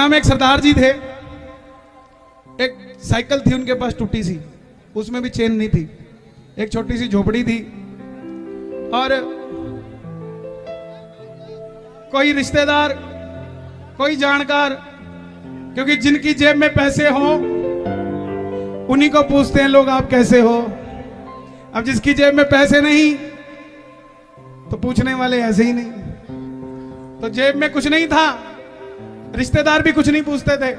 हरियाणा में एक सरदार जी थे, एक साइकिल थी उनके पास टूटी सी, उसमें भी चेन नहीं थी, एक छोटी सी झोपड़ी थी, और कोई रिश्तेदार, कोई जानकार, क्योंकि जिनकी जेब में पैसे हो उन्हीं को पूछते हैं लोग आप कैसे हो। अब जिसकी जेब में पैसे नहीं तो पूछने वाले ऐसे ही नहीं। तो जेब में कुछ नहीं था, रिश्तेदार भी कुछ नहीं पूछते थे,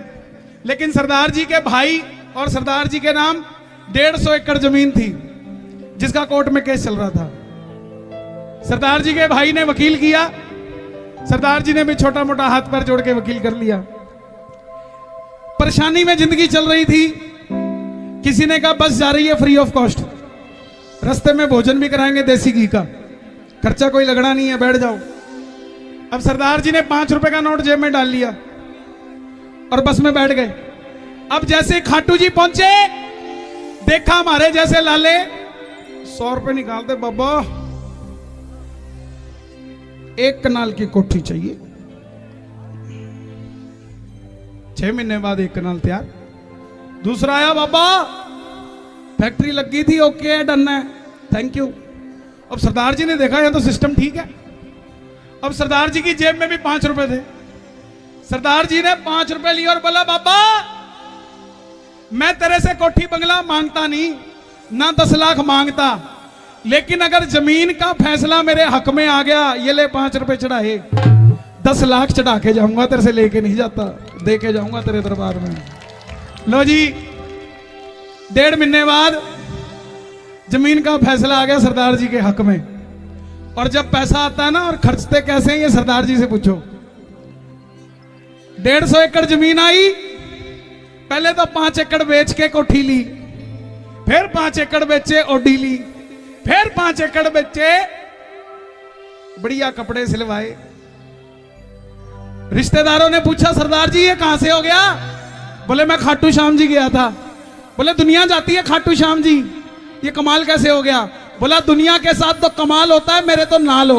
लेकिन सरदार जी के भाई और सरदार जी के नाम 150 एकड़ जमीन थी जिसका कोर्ट में केस चल रहा था। सरदार जी के भाई ने वकील किया, सरदार जी ने भी छोटा मोटा हाथ पैर जोड़ के वकील कर लिया। परेशानी में जिंदगी चल रही थी। किसी ने कहा बस जा रही है फ्री ऑफ कॉस्ट, रास्ते में भोजन भी कराएंगे देसी घी का, खर्चा कोई लगना नहीं है, बैठ जाओ। अब सरदार जी ने 5 रुपए का नोट जेब में डाल लिया और बस में बैठ गए। अब जैसे खाटू जी पहुंचे, देखा हमारे जैसे लाले 100 रुपए निकालते, बाबा 1 कनाल की कोठी चाहिए। 6 महीने बाद 1 कनाल तैयार। दूसरा आया, बाबा फैक्ट्री लगी थी, ओके डन है, थैंक यू। अब सरदार जी ने देखा यह तो सिस्टम ठीक है। अब सरदार जी की जेब में भी 5 रुपए थे। सरदार जी ने 5 रुपए लिए और बोला, बाबा मैं तेरे से कोठी बंगला मांगता नहीं, ना 10 लाख मांगता, लेकिन अगर जमीन का फैसला मेरे हक में आ गया, ये ले 5 रुपए चढ़ाए, 10 लाख चढ़ा के जाऊंगा, तेरे से लेके नहीं जाता, दे के जाऊंगा तेरे दरबार में। लो जी, 1.5 महीने बाद जमीन का फैसला आ गया सरदार जी के हक में। और जब पैसा आता है ना, और खर्चते कैसे हैं ये सरदार जी से पूछो। 150 एकड़ जमीन आई, पहले तो 5 एकड़ बेच के कोठी ली, फिर 5 एकड़ बेचे ओडी ली, फिर 5 एकड़ बेचे बढ़िया कपड़े सिलवाए। रिश्तेदारों ने पूछा सरदार जी ये कहां से हो गया? बोले मैं खाटू श्याम जी गया था। बोले दुनिया जाती है खाटू श्याम जी, ये कमाल कैसे हो गया? बोला दुनिया के साथ तो कमाल होता है, मेरे तो नाल हो